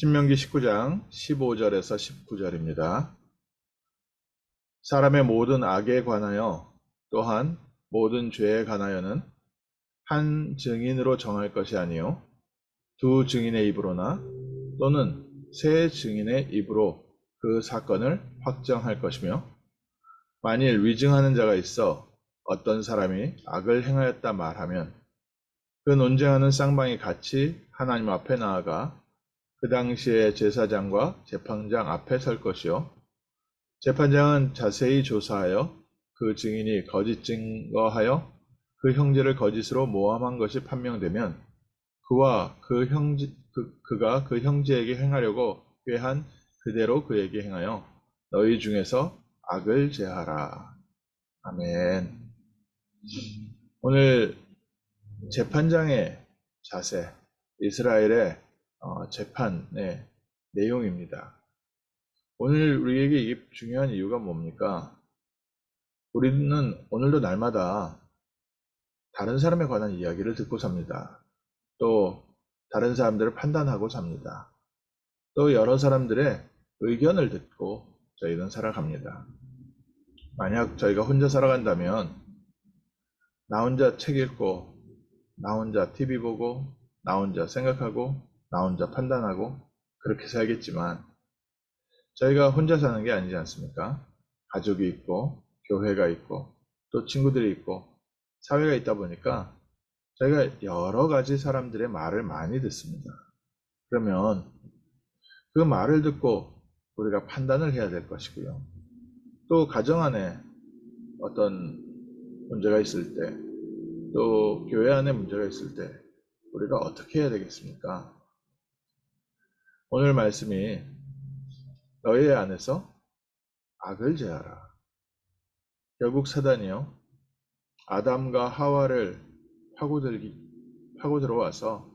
신명기 19장 15절에서 19절입니다. 사람의 모든 악에 관하여 또한 모든 죄에 관하여는 한 증인으로 정할 것이 아니요 두 증인의 입으로나 또는 세 증인의 입으로 그 사건을 확정할 것이며, 만일 위증하는 자가 있어 어떤 사람이 악을 행하였다 말하면 그 논쟁하는 쌍방이 같이 하나님 앞에 나아가 그 당시에 제사장과 재판장 앞에 설 것이요, 재판장은 자세히 조사하여 그 증인이 거짓 증거하여 그 형제를 거짓으로 모함한 것이 판명되면 그가 그 형제에게 행하려고 꾀한 그대로 그에게 행하여 너희 중에서 악을 제하라. 아멘. 오늘 재판장의 자세, 이스라엘의 재판의 내용입니다. 오늘 우리에게 이게 중요한 이유가 뭡니까? 우리는 오늘도 날마다 다른 사람에 관한 이야기를 듣고 삽니다. 또 다른 사람들을 판단하고 삽니다. 또 여러 사람들의 의견을 듣고 저희는 살아갑니다. 만약 저희가 혼자 살아간다면 나 혼자 책 읽고, 나 혼자 TV 보고, 나 혼자 생각하고, 나 혼자 판단하고 그렇게 살겠지만, 저희가 혼자 사는 게 아니지 않습니까? 가족이 있고, 교회가 있고, 또 친구들이 있고, 사회가 있다 보니까 저희가 여러 가지 사람들의 말을 많이 듣습니다. 그러면 그 말을 듣고 우리가 판단을 해야 될 것이고요. 또 가정 안에 어떤 문제가 있을 때, 또 교회 안에 문제가 있을 때 우리가 어떻게 해야 되겠습니까? 오늘 말씀이 너희 안에서 악을 제하라. 결국 사단이요, 아담과 하와를 파고 들어와서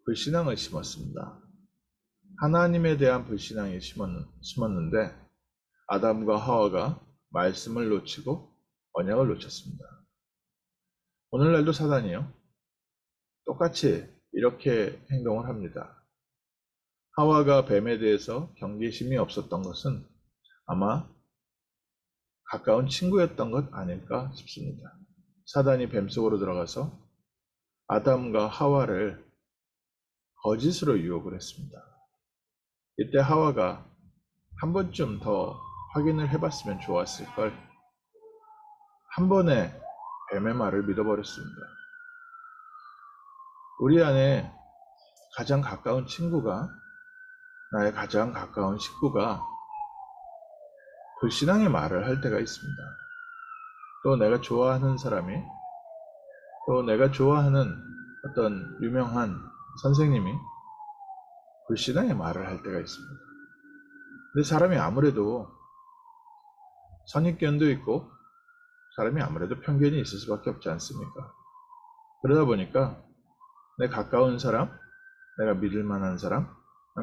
불신앙을 심었습니다. 하나님에 대한 불신앙이 심었는데 아담과 하와가 말씀을 놓치고 언약을 놓쳤습니다. 오늘날도 사단이요, 똑같이 이렇게 행동을 합니다. 하와가 뱀에 대해서 경계심이 없었던 것은 아마 가까운 친구였던 것 아닐까 싶습니다. 사단이 뱀 속으로 들어가서 아담과 하와를 거짓으로 유혹을 했습니다. 이때 하와가 한 번쯤 더 확인을 해봤으면 좋았을 걸, 한 번에 뱀의 말을 믿어버렸습니다. 우리 안에 가장 가까운 친구가, 나의 가장 가까운 식구가 불신앙의 말을 할 때가 있습니다. 또 내가 좋아하는 사람이, 또 내가 좋아하는 어떤 유명한 선생님이 불신앙의 말을 할 때가 있습니다. 근데 사람이 아무래도 선입견도 있고 사람이 아무래도 편견이 있을 수밖에 없지 않습니까? 그러다 보니까 내 가까운 사람, 내가 믿을 만한 사람,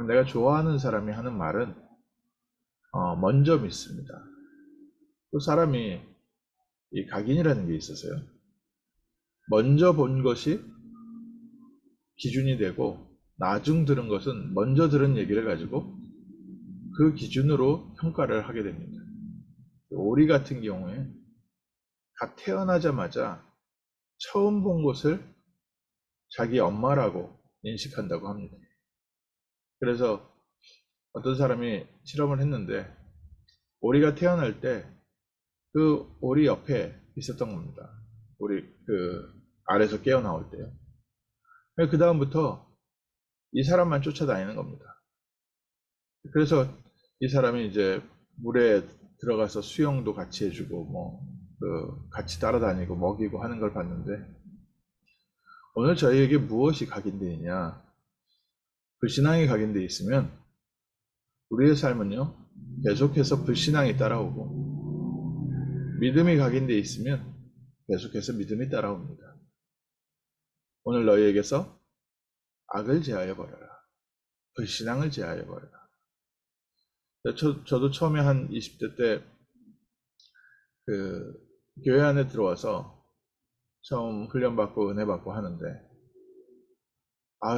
내가 좋아하는 사람이 하는 말은 먼저 믿습니다. 또 사람이 이 각인이라는 게 있어서요, 먼저 본 것이 기준이 되고 나중 들은 것은 먼저 들은 얘기를 가지고 그 기준으로 평가를 하게 됩니다. 오리 같은 경우에 갓 태어나자마자 처음 본 것을 자기 엄마라고 인식한다고 합니다. 그래서 어떤 사람이 실험을 했는데 오리가 태어날 때 그 오리 옆에 있었던 겁니다. 오리 그 알에서 깨어나올 때요. 그 다음부터 이 사람만 쫓아다니는 겁니다. 그래서 이 사람이 이제 물에 들어가서 수영도 같이 해주고 같이 따라다니고 먹이고 하는 걸 봤는데, 오늘 저희에게 무엇이 각인되어 있냐? 불신앙이 각인되어 있으면 우리의 삶은요, 계속해서 불신앙이 따라오고, 믿음이 각인되어 있으면 계속해서 믿음이 따라옵니다. 오늘 너희에게서 악을 제하여 버려라. 불신앙을 제하여 버려라. 저도 처음에 한 20대 때 그 교회 안에 들어와서 처음 훈련받고 은혜 받고 하는데,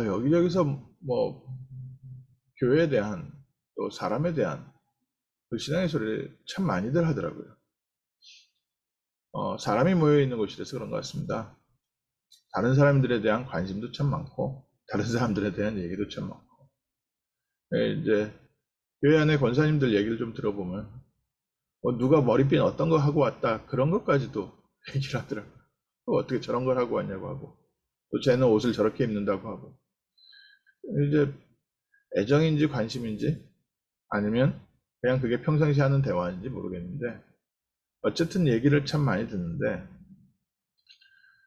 여기저기서 교회에 대한 또 사람에 대한 불신앙의 소리를 참 많이들 하더라고요. 사람이 모여 있는 곳이라서 그런 것 같습니다. 다른 사람들에 대한 관심도 참 많고, 다른 사람들에 대한 얘기도 참 많고. 이제 교회 안에 권사님들 얘기를 좀 들어보면 누가 머리핀 어떤 거 하고 왔다 그런 것까지도 얘기를 하더라고요. 어떻게 저런 걸 하고 왔냐고 하고, 또 쟤는 옷을 저렇게 입는다고 하고. 이제 애정인지 관심인지 아니면 그냥 그게 평상시 하는 대화인지 모르겠는데 어쨌든 얘기를 참 많이 듣는데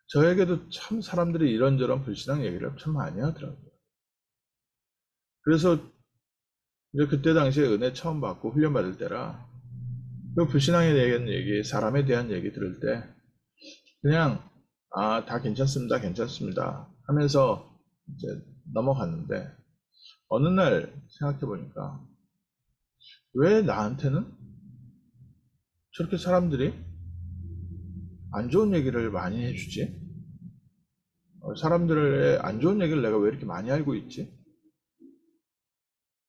저에게도 참 사람들이 이런저런 불신앙 얘기를 참 많이 하더라고요. 그래서 이제 그때 당시에 은혜 처음 받고 훈련받을 때라 그 불신앙에 대한 얘기, 사람에 대한 얘기 들을 때 그냥 다 괜찮습니다, 괜찮습니다 하면서 이제 넘어갔는데 어느 날 생각해 보니까 왜 나한테는 저렇게 사람들이 안 좋은 얘기를 많이 해주지? 사람들의 안 좋은 얘기를 내가 왜 이렇게 많이 알고 있지?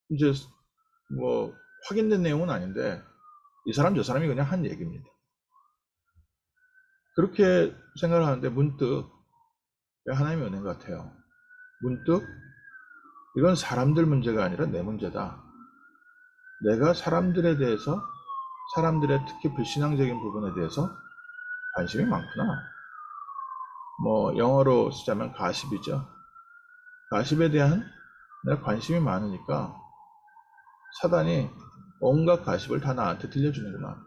이제 뭐 확인된 내용은 아닌데 이 사람 저 사람이 그냥 한 얘기입니다. 그렇게 생각을 하는데 문득 하나님의 은혜 같아요. 문득 이건 사람들 문제가 아니라 내 문제다. 내가 사람들에 대해서 사람들의 특히 불신앙적인 부분에 대해서 관심이 많구나. 뭐 영어로 쓰자면 가십이죠. 가십에 대한 내가 관심이 많으니까 사단이 온갖 가십을 다 나한테 들려주는구나.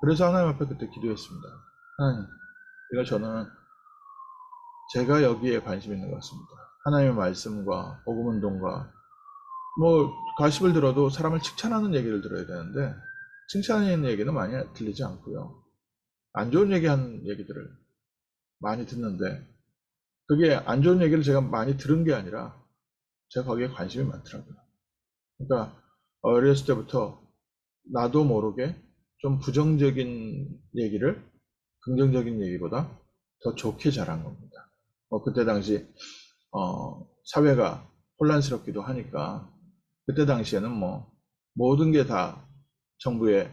그래서 하나님 앞에 그때 기도했습니다. 하나님, 이거 저는 제가 여기에 관심 있는 것 같습니다. 하나님의 말씀과 복음 운동과 뭐 가십을 들어도 사람을 칭찬하는 얘기를 들어야 되는데 칭찬하는 얘기는 많이 들리지 않고요. 안 좋은 얘기하는 얘기들을 많이 듣는데 그게 안 좋은 얘기를 제가 많이 들은 게 아니라 제가 거기에 관심이 많더라고요. 그러니까 어렸을 때부터 나도 모르게 좀 부정적인 얘기를 긍정적인 얘기보다 더 좋게 자란 겁니다. 그때 당시 사회가 혼란스럽기도 하니까 그때 당시에는 뭐 모든 게 다 정부의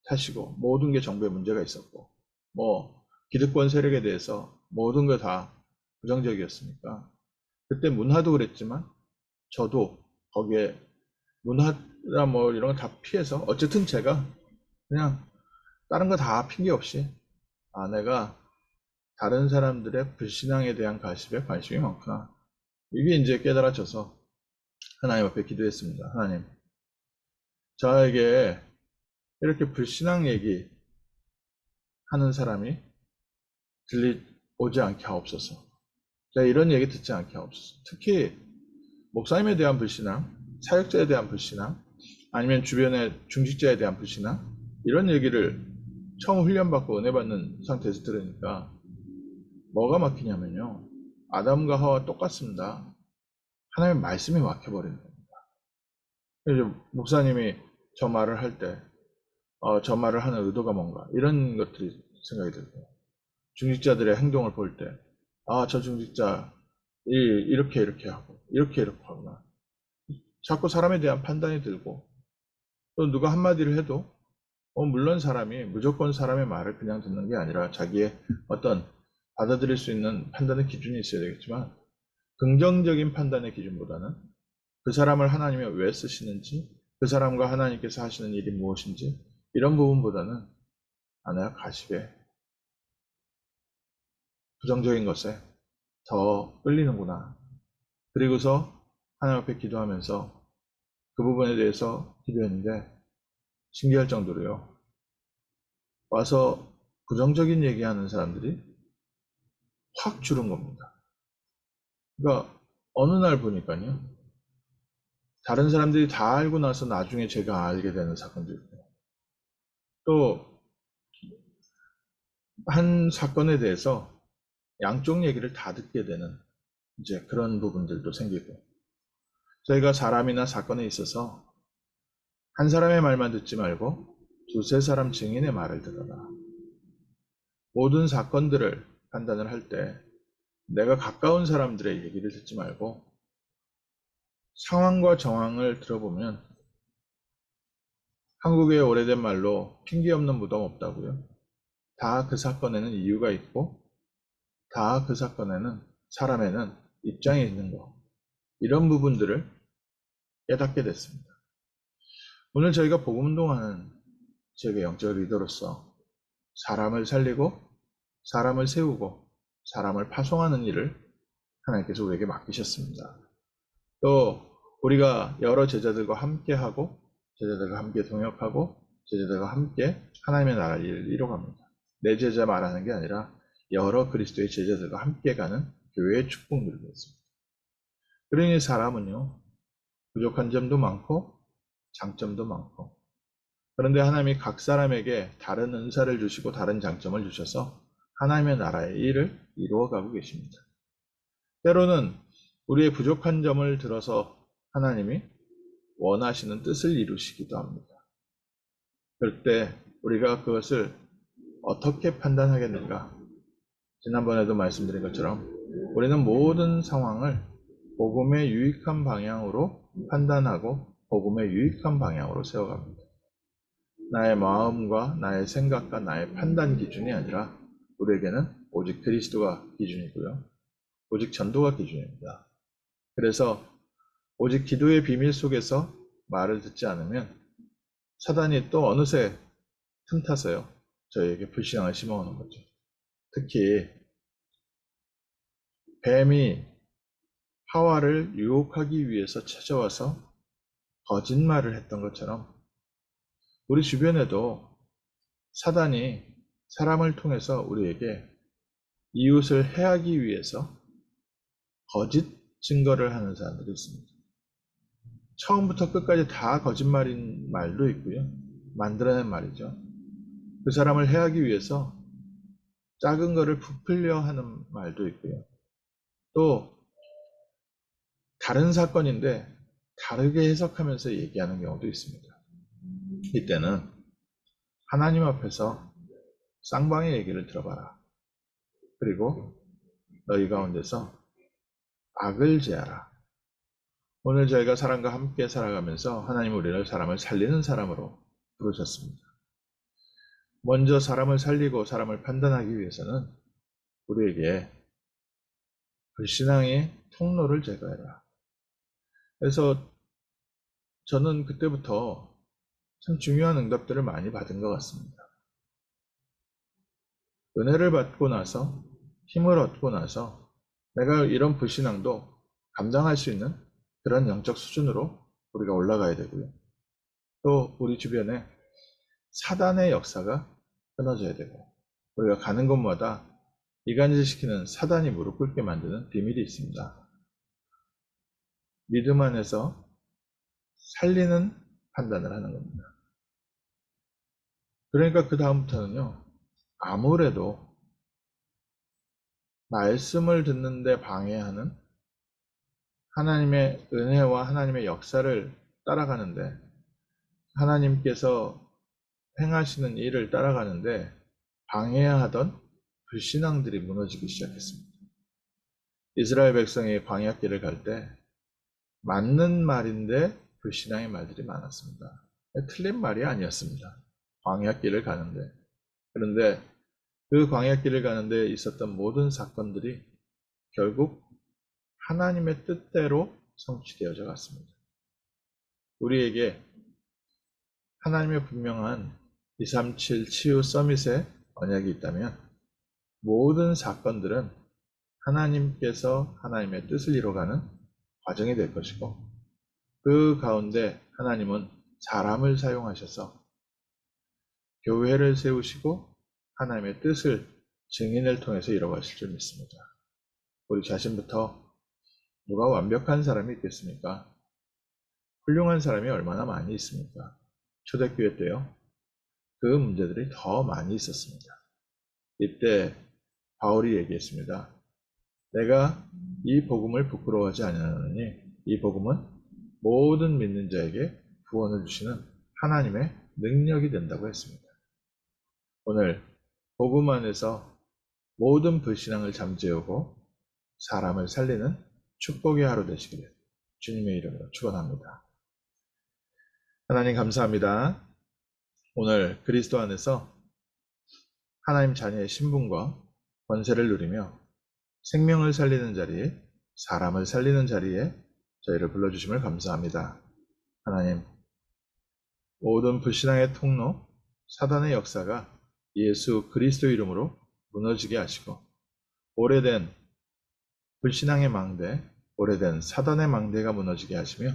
탓이고 모든 게 정부의 문제가 있었고 뭐 기득권 세력에 대해서 모든 게 다 부정적이었으니까 그때 문화도 그랬지만 저도 거기에 문화나 뭐 이런 거 다 피해서 어쨌든 제가 그냥 다른 거 다 핑계 없이 내가 다른 사람들의 불신앙에 대한 가십에 관심이 많구나. 이게 이제 깨달아져서 하나님 앞에 기도했습니다. 하나님, 저에게 이렇게 불신앙 얘기 하는 사람이 오지 않게 하옵소서. 제가 이런 얘기 듣지 않게 하옵소서. 특히 목사님에 대한 불신앙, 사역자에 대한 불신앙, 아니면 주변의 중직자에 대한 불신앙, 이런 얘기를 처음 훈련받고 은혜 받는 상태에서 들으니까 뭐가 막히냐면요. 아담과 하와 똑같습니다. 하나님의 말씀이 막혀버리는 겁니다. 이제 목사님이 저 말을 할 때, 저 말을 하는 의도가 뭔가, 이런 것들이 생각이 들고요. 중직자들의 행동을 볼 때, 저 중직자, 이렇게 하고, 이렇게 하구나. 자꾸 사람에 대한 판단이 들고, 또 누가 한마디를 해도, 물론 사람이 무조건 사람의 말을 그냥 듣는 게 아니라 자기의 어떤 받아들일 수 있는 판단의 기준이 있어야 되겠지만, 긍정적인 판단의 기준보다는 그 사람을 하나님이 왜 쓰시는지, 그 사람과 하나님께서 하시는 일이 무엇인지, 이런 부분보다는 내가 가십에 부정적인 것에 더 끌리는구나. 그리고서 하나님 앞에 기도하면서 그 부분에 대해서 기도했는데 신기할 정도로요. 와서 부정적인 얘기하는 사람들이 확 줄은 겁니다. 그러니까 어느 날 보니까요. 다른 사람들이 다 알고 나서 나중에 제가 알게 되는 사건도 있고 또 한 사건에 대해서 양쪽 얘기를 다 듣게 되는 이제 그런 부분들도 생기고 저희가 사람이나 사건에 있어서 한 사람의 말만 듣지 말고 두세 사람 증인의 말을 들어라. 모든 사건들을 판단을 할 때 내가 가까운 사람들의 얘기를 듣지 말고 상황과 정황을 들어보면 한국의 오래된 말로 핑계 없는 무덤 없다고요. 다 그 사건에는 이유가 있고 다 그 사건에는 사람에는 입장이 있는 거. 이런 부분들을 깨닫게 됐습니다. 오늘 저희가 복음 운동하는 지역의 영적 리더로서 사람을 살리고 사람을 세우고 사람을 파송하는 일을 하나님께서 우리에게 맡기셨습니다. 또 우리가 여러 제자들과 함께하고 제자들과 함께 동역하고 제자들과 함께 하나님의 나라 일을 이뤄갑니다. 내 제자 말하는 게 아니라 여러 그리스도의 제자들과 함께 가는 교회의 축복 누리고 있습니다. 그러니 사람은요, 부족한 점도 많고 장점도 많고, 그런데 하나님이 각 사람에게 다른 은사를 주시고 다른 장점을 주셔서 하나님의 나라의 일을 이루어가고 계십니다. 때로는 우리의 부족한 점을 들어서 하나님이 원하시는 뜻을 이루시기도 합니다. 그럴 때 우리가 그것을 어떻게 판단하겠는가? 지난번에도 말씀드린 것처럼 우리는 모든 상황을 복음에 유익한 방향으로 판단하고 복음에 유익한 방향으로 세워갑니다. 나의 마음과 나의 생각과 나의 판단 기준이 아니라 우리에게는 오직 그리스도가 기준이고요. 오직 전도가 기준입니다. 그래서 오직 기도의 비밀 속에서 말을 듣지 않으면 사단이 또 어느새 틈타서요, 저희에게 불신앙을 심어오는 거죠. 특히 뱀이 하와를 유혹하기 위해서 찾아와서 거짓말을 했던 것처럼 우리 주변에도 사단이 사람을 통해서 우리에게 이웃을 해하기 위해서 거짓 증거를 하는 사람들이 있습니다. 처음부터 끝까지 다 거짓말인 말도 있고요. 만들어낸 말이죠. 그 사람을 해하기 위해서 작은 거를 부풀려 하는 말도 있고요. 또 다른 사건인데 다르게 해석하면서 얘기하는 경우도 있습니다. 이때는 하나님 앞에서 쌍방의 얘기를 들어봐라. 그리고 너희 가운데서 악을 제하라. 오늘 저희가 사람과 함께 살아가면서 하나님 우리를 사람을 살리는 사람으로 부르셨습니다. 먼저 사람을 살리고 사람을 판단하기 위해서는 우리에게 불신앙의 통로를 제거해라. 그래서 저는 그때부터 참 중요한 응답들을 많이 받은 것 같습니다. 은혜를 받고 나서 힘을 얻고 나서 내가 이런 불신앙도 감당할 수 있는 그런 영적 수준으로 우리가 올라가야 되고요. 또 우리 주변에 사단의 역사가 끊어져야 되고 우리가 가는 곳마다 이간질시키는 사단이 무릎 꿇게 만드는 비밀이 있습니다. 믿음 안에서 살리는 판단을 하는 겁니다. 그러니까 그 다음부터는요, 아무래도 말씀을 듣는데 방해하는 하나님의 은혜와 하나님의 역사를 따라가는데 하나님께서 행하시는 일을 따라가는데 방해하던 불신앙들이 무너지기 시작했습니다. 이스라엘 백성이 광야길을 갈 때 맞는 말인데 불신앙의 말들이 많았습니다. 틀린 말이 아니었습니다. 광야길을 가는데. 그런데 그 광야길을 가는데 있었던 모든 사건들이 결국 하나님의 뜻대로 성취되어져 갔습니다. 우리에게 하나님의 분명한 237 치유 서밋의 언약이 있다면 모든 사건들은 하나님께서 하나님의 뜻을 이뤄가는 과정이 될 것이고 그 가운데 하나님은 사람을 사용하셔서 교회를 세우시고 하나님의 뜻을 증인을 통해서 이뤄가실 줄 믿습니다. 우리 자신부터 누가 완벽한 사람이 있겠습니까? 훌륭한 사람이 얼마나 많이 있습니까? 초대교회 때요. 그 문제들이 더 많이 있었습니다. 이때 바울이 얘기했습니다. 내가 이 복음을 부끄러워하지 아니하노니 이 복음은 모든 믿는 자에게 구원을 주시는 하나님의 능력이 된다고 했습니다. 오늘 복음 안에서 모든 불신앙을 잠재우고 사람을 살리는 축복의 하루 되시기를 주님의 이름으로 축원합니다. 하나님 감사합니다. 오늘 그리스도 안에서 하나님 자녀의 신분과 권세를 누리며 생명을 살리는 자리에, 사람을 살리는 자리에 저희를 불러주심을 감사합니다. 하나님, 모든 불신앙의 통로, 사단의 역사가 예수 그리스도 이름으로 무너지게 하시고, 오래된 불신앙의 망대, 오래된 사단의 망대가 무너지게 하시며,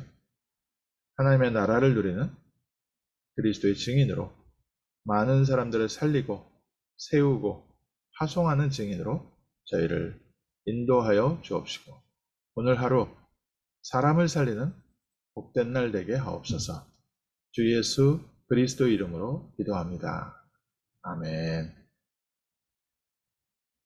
하나님의 나라를 누리는 그리스도의 증인으로 많은 사람들을 살리고 세우고 파송하는 증인으로 저희를 인도하여 주옵시고, 오늘 하루 사람을 살리는 복된 날 되게 하옵소서. 주 예수 그리스도 이름으로 기도합니다. 아멘.